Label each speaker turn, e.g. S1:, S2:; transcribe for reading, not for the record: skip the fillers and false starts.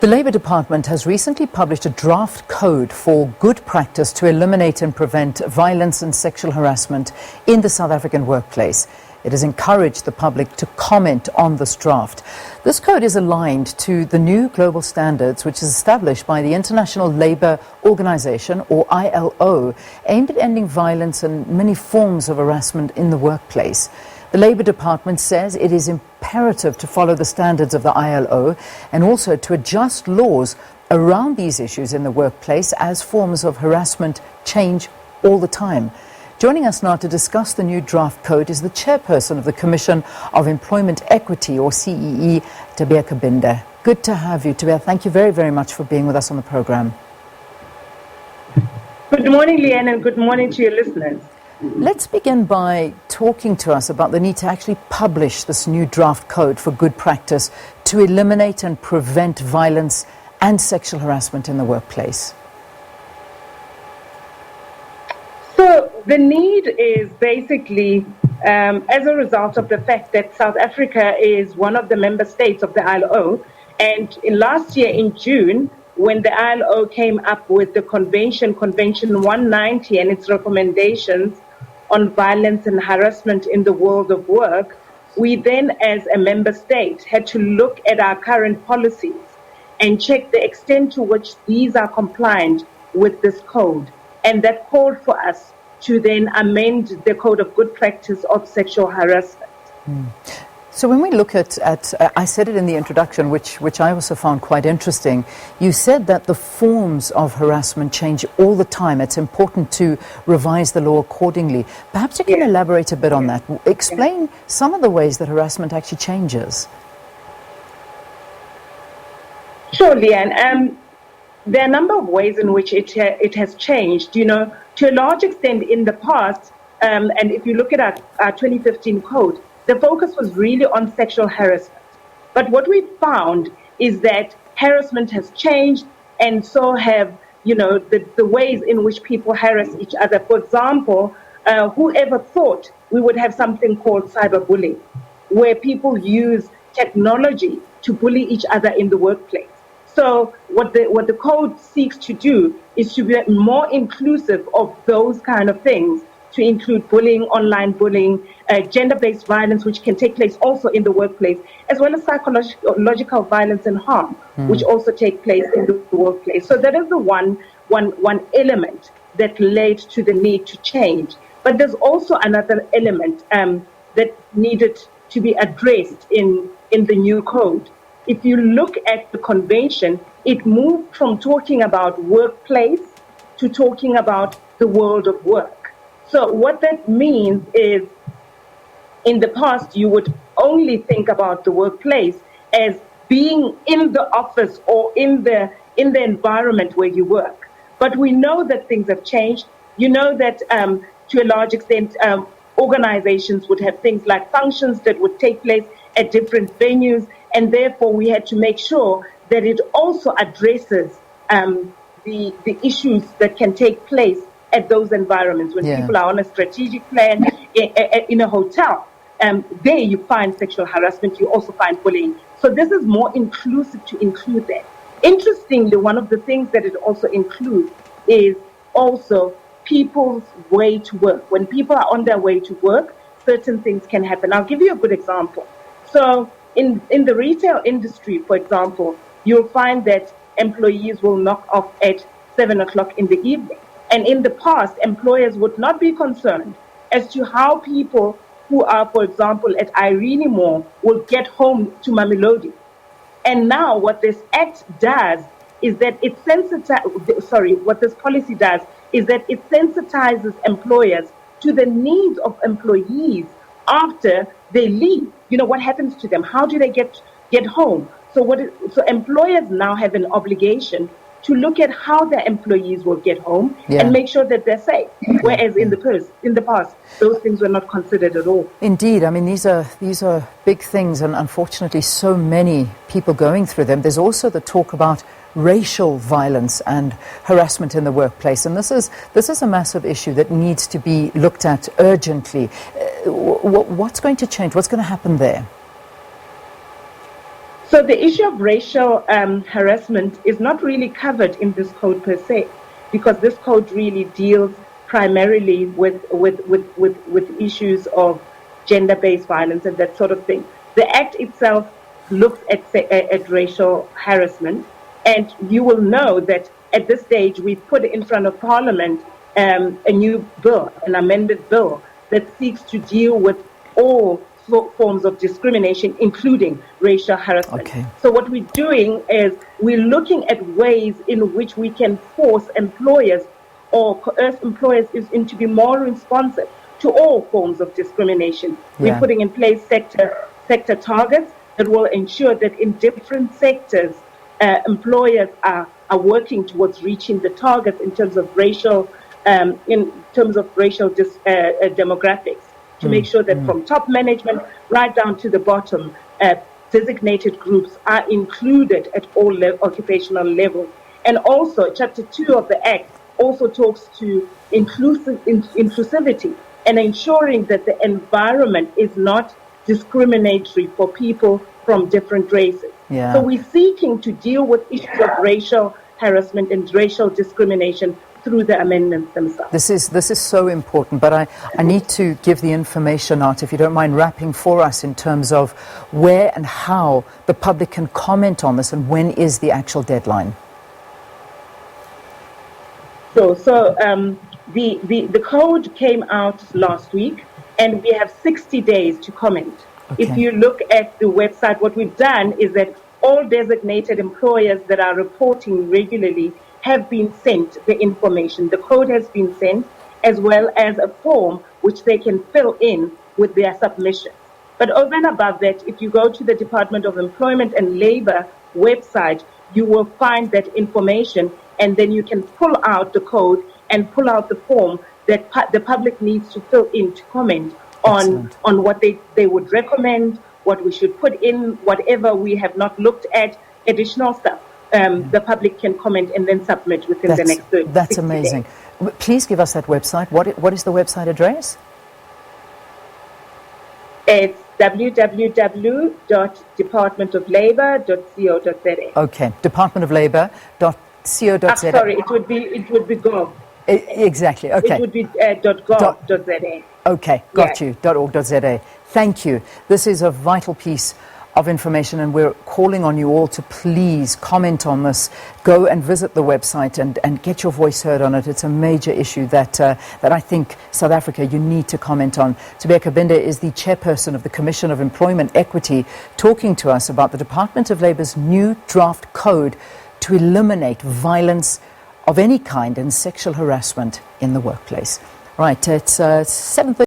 S1: The Labour Department has recently published a draft code for good practice to eliminate and prevent violence and sexual harassment in the South African workplace. It has encouraged the public to comment on this draft. This code is aligned to the new global standards which is established by the International Labour Organization, or ILO, aimed at ending violence and many forms of harassment in the workplace. The Labour Department says it is imperative to follow the standards of the ILO and also to adjust laws around these issues in the workplace as forms of harassment change all the time. Joining us now to discuss the new draft code is the Chairperson of the Commission of Employment Equity, or CEE, Tabea Kabinde. Good to have you, Tabea. Thank you very, very much for being with us on the programme.
S2: Good morning, Leanne, and good morning to your listeners.
S1: Let's begin by talking to us about the need to actually publish this new draft code for good practice to eliminate and prevent violence and sexual harassment in the workplace.
S2: So the need is basically as a result of the fact that South Africa is one of the member states of the ILO, and last year in June, when the ILO came up with the Convention 190 and its recommendations on violence and harassment in the world of work, we then as a member state had to look at our current policies and check the extent to which these are compliant with this code. And that called for us to then amend the Code of Good Practice of Sexual Harassment.
S1: So when we look at I said it in the introduction, which I also found quite interesting, you said that the forms of harassment change all the time. It's important to revise the law accordingly. Perhaps you can elaborate a bit on that. Explain some of the ways that harassment actually changes.
S2: Sure, Leanne. There are a number of ways in which it has changed. You know, to a large extent in the past, and if you look at our 2015 code, the focus was really on sexual harassment. But what we found is that harassment has changed, and so have, you know, the ways in which people harass each other. For example, whoever thought we would have something called cyberbullying, where people use technology to bully each other in the workplace. So what the code seeks to do is to be more inclusive of those kind of things, to include bullying, online bullying, gender-based violence, which can take place also in the workplace, as well as psychological violence and harm, which also take place in the workplace. So that is the one element that led to the need to change. But there's also another element that needed to be addressed in the new code. If you look at the convention, it moved from talking about workplace to talking about the world of work. So what that means is, in the past, you would only think about the workplace as being in the office or in the environment where you work. But we know that things have changed. You know that to a large extent, organizations would have things like functions that would take place at different venues, and therefore we had to make sure that it also addresses the issues that can take place at those environments. When people are on a strategic plan in a hotel, there you find sexual harassment, you also find bullying. So this is more inclusive to include that. Interestingly, one of the things that it also includes is also people's way to work. When people are on their way to work, certain things can happen. I'll give you a good example. So in the retail industry, for example, you'll find that employees will knock off at 7 o'clock in the evening. And in the past, employers would not be concerned as to how people who are, for example, at Irene Mall will get home to Mamelodi. And now what this act does is that it what this policy does is that it sensitizes employers to the needs of employees after they leave. You know, what happens to them? How do they get home? So employers now have an obligation to look at how their employees will get home and make sure that they're safe. Whereas in the past, those things were not considered at all.
S1: Indeed, I mean these are big things, and unfortunately, so many people going through them. There's also the talk about racial violence and harassment in the workplace, and this is a massive issue that needs to be looked at urgently. What's going to change? What's going to happen there?
S2: So the issue of racial harassment is not really covered in this code per se, because this code really deals primarily with issues of gender-based violence and that sort of thing. The Act itself looks at racial harassment, and you will know that at this stage we've put in front of Parliament a new bill, an amended bill that seeks to deal with all forms of discrimination, including racial harassment.
S1: Okay.
S2: So what we're doing is we're looking at ways in which we can force employers or coerce employers into be more responsive to all forms of discrimination.
S1: Yeah.
S2: We're putting in place sector targets that will ensure that in different sectors, employers are working towards reaching the targets in terms of racial demographics, to make sure that from top management right down to the bottom, designated groups are included at all occupational levels. And also, Chapter 2 of the Act also talks to inclusivity and ensuring that the environment is not discriminatory for people from different races.
S1: Yeah.
S2: So we're seeking to deal with issues of racial harassment and racial discrimination through the amendments themselves.
S1: This is so important, but I need to give the information out, if you don't mind wrapping for us, in terms of where and how the public can comment on this, and when is the actual deadline?
S2: So the code came out last week, and we have 60 days to comment.
S1: Okay.
S2: If you look at the website, what we've done is that all designated employers that are reporting regularly have been sent the information. The code has been sent, as well as a form which they can fill in with their submissions. But over and above that, if you go to the Department of Employment and Labour website, you will find that information, and then you can pull out the code and pull out the form that the public needs to fill in to comment on what they would recommend, what we should put in, whatever we have not looked at, additional stuff. The public can comment and then submit within the next 30 days.
S1: That's amazing. Please give us that website. What is the website address?
S2: It's www.departmentoflabour.co.za.
S1: Okay, departmentoflabour.co.za.
S2: Sorry, it would be gov.
S1: Exactly. Okay.
S2: It would be .gov.za.
S1: Okay, got you. .org.za. Thank you. This is a vital piece of information, and we're calling on you all to please comment on this. Go and visit the website and get your voice heard on it. It's a major issue that I think South Africa, you need to comment on. Tabea Kabinde is the chairperson of the Commission of Employment Equity, talking to us about the Department of Labour's new draft code to eliminate violence of any kind and sexual harassment in the workplace. Right, it's 7:30.